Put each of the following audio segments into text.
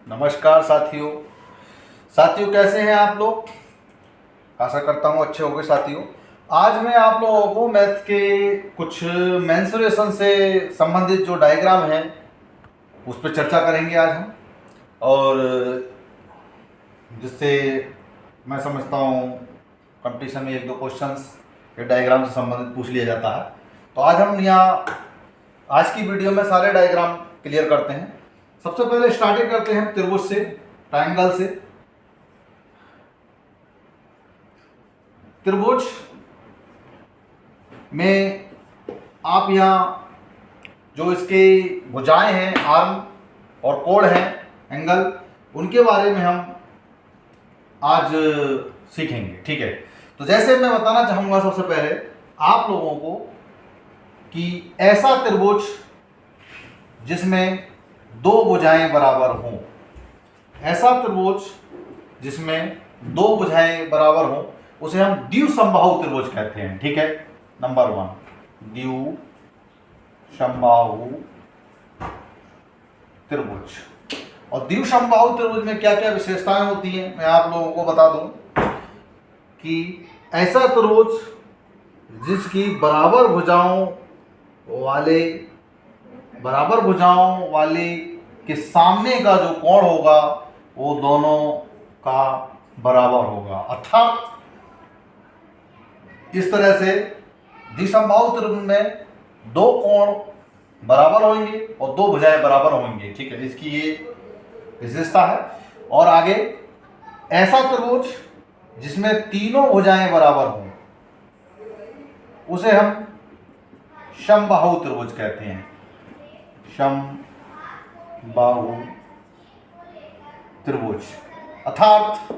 नमस्कार साथियों कैसे हैं आप लोग। आशा करता हूँ अच्छे होंगे साथियों। आज मैं आप लोगों को मैथ के कुछ मेंसुरेशन से संबंधित जो डायग्राम है उस पर चर्चा करेंगे आज हम, और जिससे मैं समझता हूँ कंपटीशन में एक दो क्वेश्चंस ये डायग्राम से संबंधित पूछ लिया जाता है। तो आज हम यहाँ आज की वीडियो में सारे डायग्राम क्लियर करते हैं। सबसे पहले स्टार्टिंग करते हैं त्रिभुज से, ट्रायंगल से। त्रिभुज में आप यहाँ जो इसके भुजाएं हैं, आर्म और कोण हैं, एंगल, उनके बारे में हम आज सीखेंगे। ठीक है, तो जैसे मैं बताना चाहूँगा सबसे पहले आप लोगों को कि ऐसा त्रिभुज जिसमें दो भुजाएं बराबर हों, ऐसा त्रिभुज जिसमें दो भुजाएं बराबर हों उसे हम द्विसमबाहु त्रिभुज कहते हैं। ठीक है, नंबर 1 द्विसमबाहु त्रिभुज। और द्विसमबाहु त्रिभुज में क्या क्या विशेषताएं होती हैं मैं आप लोगों को बता दूं कि ऐसा त्रिभुज जिसकी बराबर भुजाओं वाले के सामने का जो कोण होगा वो दोनों का बराबर होगा। अर्थात इस तरह से द्विसमबाहु त्रिभुज में दो कोण बराबर होंगे और दो भुजाएं बराबर होंगी। ठीक है, इसकी ये विशेषता है। और आगे ऐसा त्रिभुज जिसमें तीनों भुजाएं बराबर हों उसे हम समबाहु त्रिभुज कहते हैं। समबाहु त्रिभुज अर्थात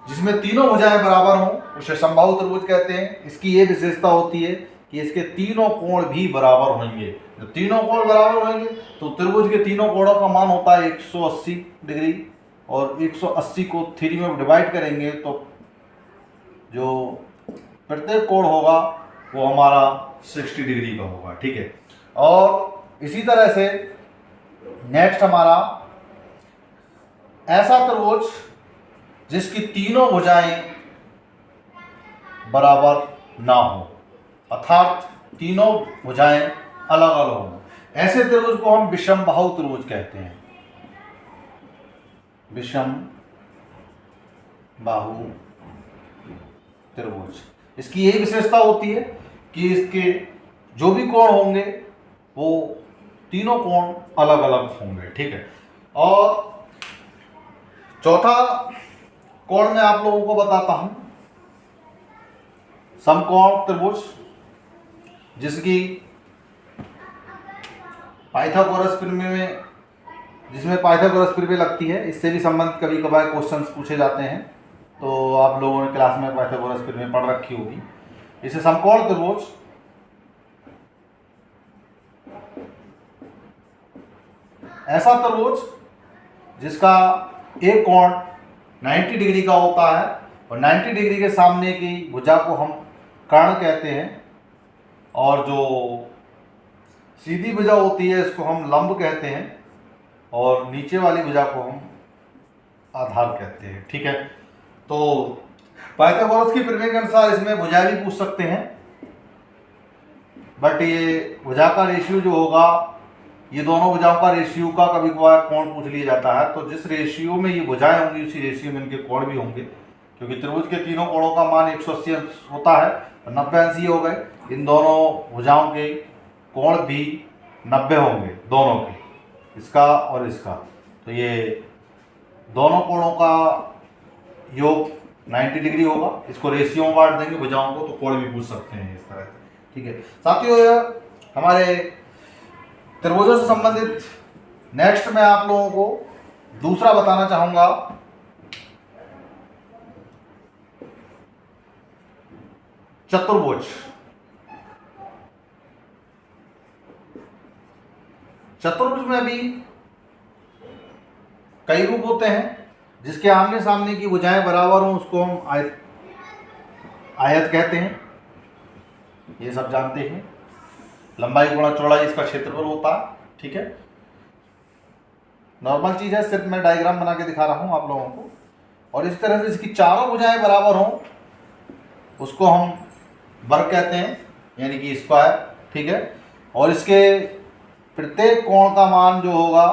जिसमें तीनों भुजाएं बराबर हों उसे समबाहु त्रिभुज कहते हैं। इसकी ये विशेषता होती है कि इसके तीनों कोण भी बराबर होंगे। जब तीनों कोण बराबर होंगे तो त्रिभुज के तीनों कोणों का मान होता है 180 डिग्री, और 180 को 3 में डिवाइड करेंगे तो जो प्रत्येक कोण होगा वो हमारा 60 डिग्री का होगा। ठीक है, और इसी तरह से नेक्स्ट हमारा ऐसा त्रिभुज जिसकी तीनों भुजाएं बराबर ना हो, अर्थात तीनों भुजाएं अलग अलग हो, ऐसे त्रिभुज को हम विषमबाहु त्रिभुज कहते हैं। विषमबाहु त्रिभुज, इसकी यही विशेषता होती है कि इसके जो भी कोण होंगे वो तीनों कोण अलग अलग होंगे। ठीक है, और चौथा कोण मैं आप लोगों को बताता हूं, समकोण त्रिभुज जिसकी पाइथागोरस प्रमेय लगती है। इससे भी संबंधित कभी कभार क्वेश्चंस पूछे जाते हैं, तो आप लोगों ने क्लास में पाइथागोरस प्रमेय पढ़ रखी होगी। इसे समकोण त्रिभुज ऐसा त्रिभुज जिसका एक कोण 90 डिग्री का होता है और 90 डिग्री के सामने की भुजा को हम कर्ण कहते हैं, और जो सीधी भुजा होती है इसको हम लंब कहते हैं, और नीचे वाली भुजा को हम आधार कहते हैं। ठीक है, तो पाइथागोरस की प्रमेय के अनुसार इसमें भुजा भी पूछ सकते हैं, बट ये भुजा का रेशियो जो होगा, ये दोनों भुजाओं का रेशियो का कभी कभार कोण पूछ लिया जाता है। तो जिस रेशियो में ये भुजाएं होंगी उसी रेशियो में इनके कोण भी होंगे, क्योंकि त्रिभुज के तीनों कोणों का मान 180 अंश होता है, तो 90 अंश ये हो गए। इन दोनों भुजाओं के कोण भी 90 होंगे, दोनों के, इसका और इसका। तो ये दोनों कोणों का योग 90 डिग्री होगा। इसको रेशियो में बांट देंगे भुजाओं को, तो कोण भी पूछ सकते हैं इस तरह से। ठीक है साथियों, हमारे त्रिभुजों से संबंधित नेक्स्ट मैं आप लोगों को दूसरा बताना चाहूंगा, चतुर्भुज। चतुर्भुज में भी कई रूप होते हैं। जिसके आमने सामने की भुजाएं बराबर हों उसको हम आयत कहते हैं, ये सब जानते हैं। लंबाई गुणा चौड़ाई इसका क्षेत्रफल होता है। ठीक है, नॉर्मल चीज़ है, सिर्फ मैं डायग्राम बना के दिखा रहा हूँ आप लोगों को। और इस तरह से इसकी चारों भुजाएं बराबर हों उसको हम वर्ग कहते हैं, यानी कि स्क्वायर, ठीक है। और इसके प्रत्येक कोण का मान जो होगा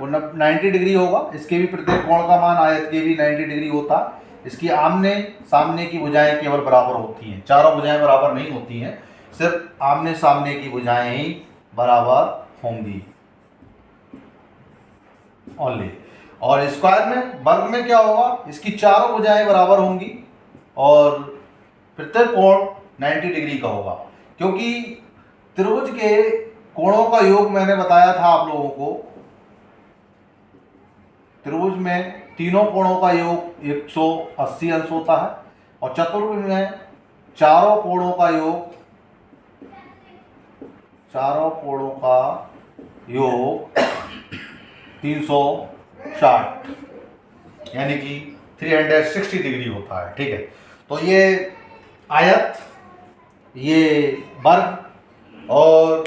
वो 90 डिग्री होगा। इसके भी प्रत्येक कोण का मान आयत के भी 90 डिग्री होता है। इसकी आमने सामने की भुजाएं केवल बराबर होती हैं, चारों भुजाएं बराबर नहीं होती हैं, सिर्फ आमने सामने की भुजाएं ही बराबर होंगी ओनली। और स्क्वायर में, वर्ग में क्या होगा, इसकी चारों भुजाएं बराबर होंगी और प्रत्येक कोण 90 डिग्री का होगा। क्योंकि त्रिभुज के कोणों का योग मैंने बताया था आप लोगों को, त्रिभुज में तीनों कोणों का योग 180 अंश होता है और चतुर्भुज में चारों कोणों का योग 360 यानी कि 360 डिग्री होता है, ठीक है। तो ये आयत, ये वर्ग और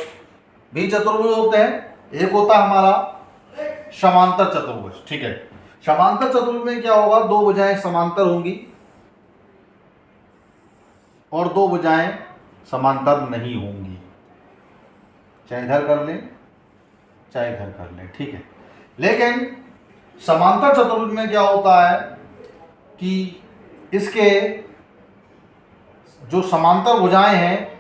भी चतुर्भुज होते हैं। एक होता है हमारा समांतर चतुर्भुज, ठीक है। समांतर चतुर्भुज में क्या होगा, दो भुजाएं समांतर होंगी और दो भुजाएं समांतर नहीं होंगी, चाहे इधर कर लें चाहे इधर कर लें, ठीक है। लेकिन समांतर चतुर्भुज में क्या होता है कि इसके जो समांतर भुजाएं हैं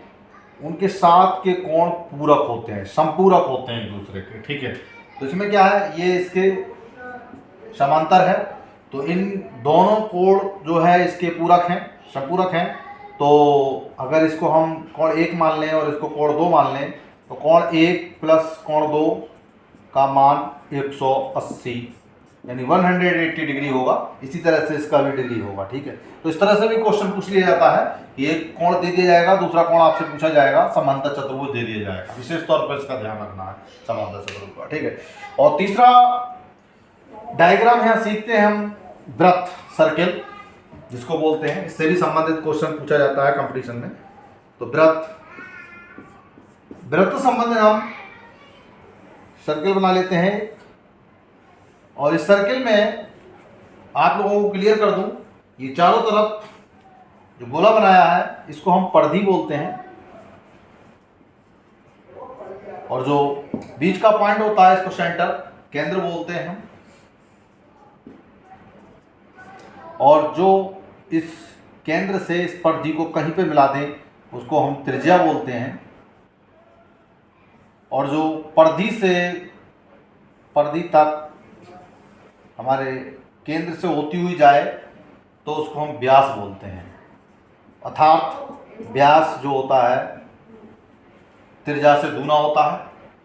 उनके साथ के कोण पूरक होते हैं, संपूरक होते हैं एक दूसरे के, ठीक है। तो इसमें क्या है, ये इसके समांतर है तो इन दोनों कोण जो है इसके पूरक हैं, संपूरक हैं। तो अगर इसको हम कोण 1 मान लें और इसको कोण 2 मान लें तो कोण 1 प्लस कोण 2 का मान 180 यानी 180 डिग्री होगा। इसी तरह से इसका भी डिग्री होगा, ठीक है। तो इस तरह से भी क्वेश्चन पूछ लिया जाता है कि एक कोण दे दिया जाएगा, दूसरा कोण आपसे पूछा जाएगा, समांतर चतुर्भुज दे दिया जाएगा। विशेष तौर पर इसका ध्यान रखना है समांतर चतुर्भुज का, ठीक है। और तीसरा डायग्राम यहाँ सीखते हैं हम वृत्त, सर्किल जिसको बोलते हैं। इससे भी संबंधित क्वेश्चन पूछा जाता है कंपटीशन में। तो वृत्त संबंधित हम सर्किल बना लेते हैं और इस सर्किल में आप लोगों को क्लियर कर दूं, ये चारों तरफ जो गोला बनाया है इसको हम परिधि बोलते हैं और जो बीच का पॉइंट होता है इसको सेंटर, केंद्र बोलते हैं हम। और जो इस केंद्र से इस परिधि को कहीं पे मिला दें उसको हम त्रिज्या बोलते हैं। और जो परिधि से परिधि तक हमारे केंद्र से होती हुई जाए तो उसको हम व्यास बोलते हैं। अर्थात व्यास जो होता है त्रिज्या से दूना होता है,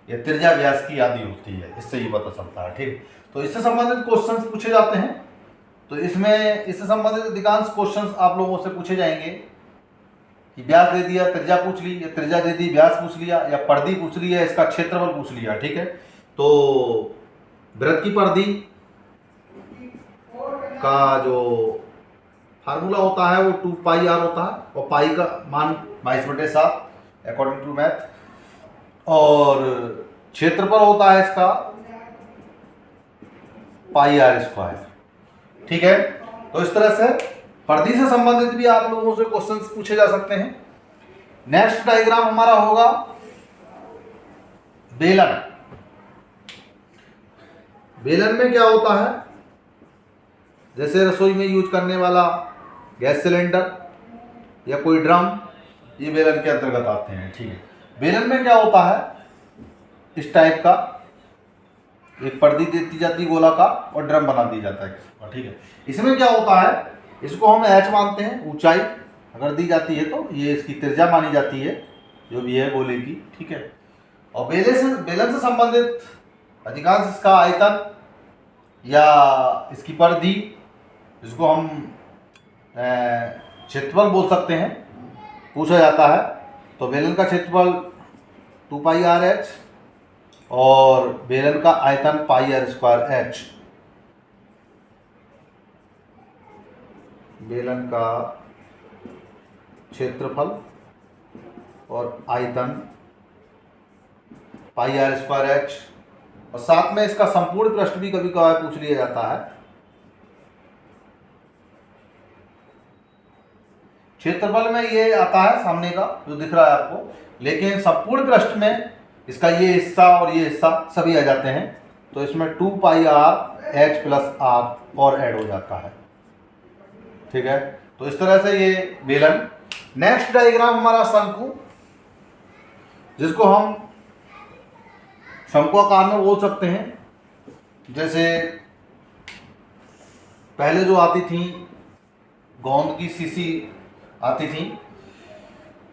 या त्रिज्या व्यास की आधी होती है, इससे ही पता चलता है, ठीक। तो इससे संबंधित क्वेश्चंस पूछे जाते हैं। तो इसमें इससे संबंधित अधिकांश क्वेश्चंस आप लोगों से पूछे जाएंगे कि व्यास दे दिया त्रिज्या पूछ ली, या त्रिज्या दे दी व्यास पूछ लिया, या परिधि पूछ लिया इसका क्षेत्रफल पूछ लिया, ठीक है। तो वृत्त की परिधि का जो फार्मूला होता है वो 2πr होता है और पाई का मान 22/7 अकॉर्डिंग टू मैथ। और क्षेत्रफल होता है इसका πr², ठीक है। तो इस तरह से परिधि से संबंधित भी आप लोगों से क्वेश्चंस पूछे जा सकते हैं। नेक्स्ट डायग्राम हमारा होगा बेलन। बेलन में क्या होता है, जैसे रसोई में यूज करने वाला गैस सिलेंडर या कोई ड्रम, ये बेलन के अंतर्गत आते हैं, ठीक है। बेलन में क्या होता है, इस टाइप का एक परिधि देती जाती गोला का और ड्रम बना दी जाता है, ठीक है। इसमें क्या होता है, इसको हम h मानते हैं, ऊंचाई अगर दी जाती है तो ये इसकी त्रिज्या मानी जाती है जो भी है गोले की, ठीक है। और बेलन से संबंधित अधिकांश इसका आयतन या इसकी परिधि, इसको हम क्षेत्रफल बोल सकते हैं, पूछा जाता है। तो बेलन का क्षेत्रफल 2πrh और बेलन का आयतन πr²h। बेलन का क्षेत्रफल और आयतन πr²h और साथ में इसका संपूर्ण पृष्ठ भी कभी कभार पूछ लिया जाता है। क्षेत्रफल में ये आता है सामने का जो दिख रहा है आपको, लेकिन संपूर्ण पृष्ठ में इसका ये हिस्सा और ये हिस्सा सभी आ जाते हैं। तो इसमें 2 पाई आर एच प्लस आर और ऐड हो जाता है। ठीक है, तो इस तरह से ये बेलन। नेक्स्ट डायग्राम हमारा शंकु, जिसको हम शंक्वाकार में बोल सकते हैं। जैसे पहले जो आती थी गोंद की शीशी आती थी,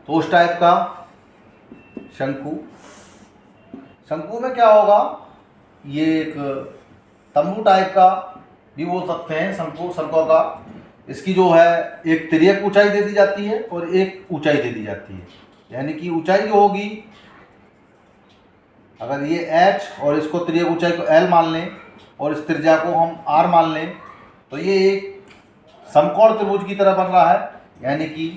तो उस टाइप का शंकु। शंकु में क्या होगा, ये एक तंबू टाइप का भी बोल सकते हैं शंकु, शंक्वाकार। इसकी जो है एक तिर्यक ऊंचाई दे दी जाती है और एक ऊंचाई दे दी जाती है। यानी कि ऊंचाई जो होगी, अगर ये h और इसको तिर्यक ऊंचाई को l मान लें और इस त्रिज्या को हम r मान लें, तो ये एक समकोण त्रिभुज की तरह बन रहा है। यानी कि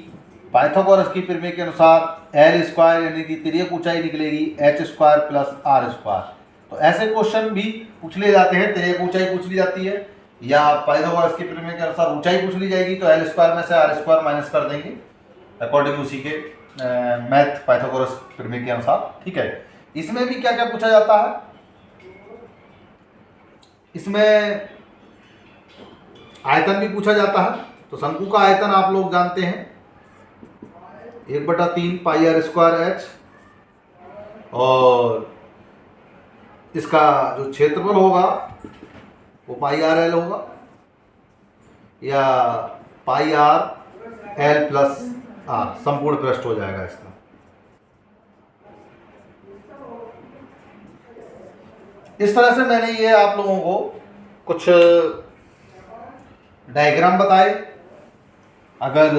पाइथागोरस की प्रमेय के अनुसार l स्क्वायर यानी कि तिर्यक ऊंचाई निकलेगी h square plus r square. तो ऐसे क्वेश्चन भी पूछ लिए जाते हैं। तिर्यक ऊंचाई पूछ ली जाती है या पाइथागोरस की प्रमेय के अनुसार ऊंचाई पूछ ली जाएगी, तो l स्क्वायर में से r स्क्वायर माइनस कर देंगे अकॉर्डिंग उसी के मैथ पाइथागोरस प्रमेय के अनुसार। ठीक है, इसमें भी क्या क्या पूछा जाता है, इसमें आयतन भी पूछा जाता है। तो शंकु का आयतन आप लोग जानते हैं 1/3 पाई आर स्क्वायर एच, और इसका जो क्षेत्रफल होगा वो पाई आर एल होगा या पाई आर एल प्लस आर, संपूर्ण पृष्ठ हो जाएगा इसका। इस तरह से मैंने ये आप लोगों को कुछ डायग्राम बताए। अगर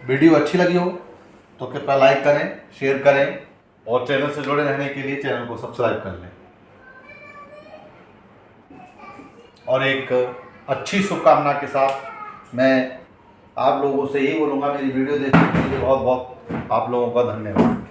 वीडियो अच्छी लगी हो तो कृपया लाइक करें, शेयर करें और चैनल से जुड़े रहने के लिए चैनल को सब्सक्राइब कर लें। और एक अच्छी शुभकामना के साथ मैं आप लोगों से यही बोलूँगा, मेरी वीडियो देखने के लिए बहुत बहुत आप लोगों का धन्यवाद।